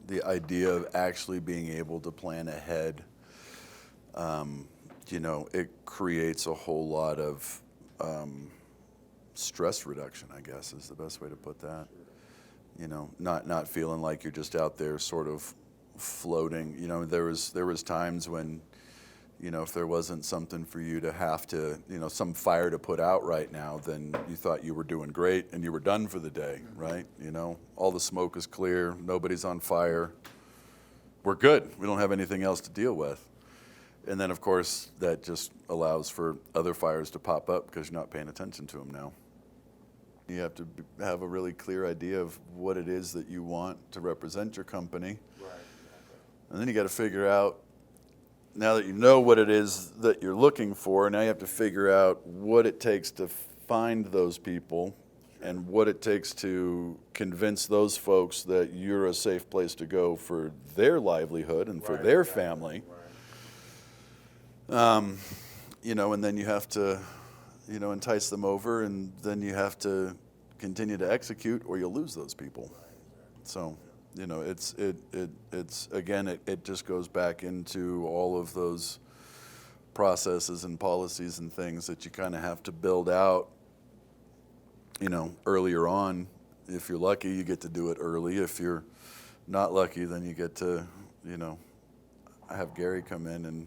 the idea of actually being able to plan ahead, it creates a whole lot of stress reduction, I guess, is the best way to put that. Not feeling like you're just out there sort of floating. There was times when, if there wasn't something for you to have to, some fire to put out right now, then you thought you were doing great and you were done for the day, right? All the smoke is clear, nobody's on fire. We're good. We don't have anything else to deal with. And then, of course, that just allows for other fires to pop up because you're not paying attention to them now. You have to have a really clear idea of what it is that you want to represent your company. Right. And then you got to figure out, now that you know what it is that you're looking for, now you have to figure out what it takes to find those people and what it takes to convince those folks that you're a safe place to go for their livelihood and for their family. And then you have to, entice them over, and then you have to continue to execute, or you'll lose those people. So, it's again, it just goes back into all of those processes and policies and things that you kind of have to build out, earlier on. If you're lucky, you get to do it early. If you're not lucky, then you get to, have Gary come in and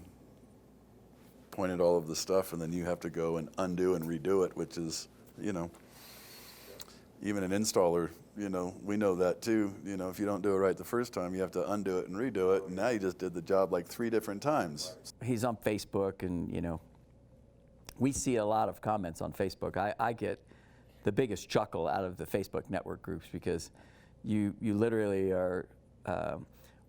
point at all of the stuff, and then you have to go and undo and redo it, which is, even an installer, we know that too. If you don't do it right the first time, you have to undo it and redo it, and now you just did the job like 3 different times. He's on Facebook, and we see a lot of comments on Facebook. I get the biggest chuckle out of the Facebook network groups, because you literally are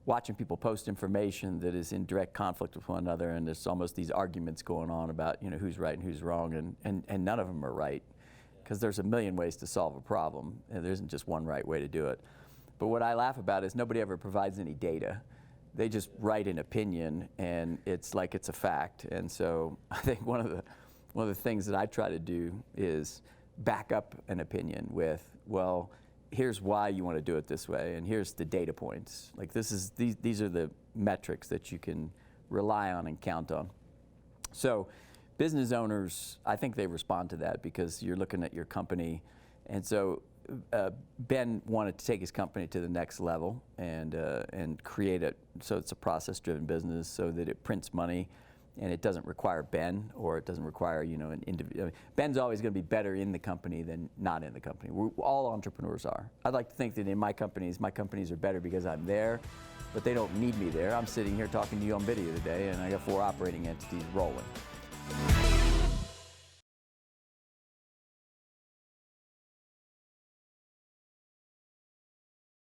watching people post information that is in direct conflict with one another, and there's almost these arguments going on about who's right and who's wrong, and none of them are right, because there's a million ways to solve a problem, and there isn't just one right way to do it. But what I laugh about is nobody ever provides any data. They just write an opinion, and it's like it's a fact. And so I think one of the things that I try to do is back up an opinion with, well, here's why you want to do it this way, and here's the data points. Like these are the metrics that you can rely on and count on. So business owners, I think they respond to that, because you're looking at your company. And so Ben wanted to take his company to the next level and create it so it's a process-driven business, so that it prints money, and it doesn't require Ben, or it doesn't require an individual. Ben's always going to be better in the company than not in the company. All entrepreneurs are. I'd like to think that in my companies are better because I'm there, but they don't need me there. I'm sitting here talking to you on video today, and I got 4 operating entities rolling.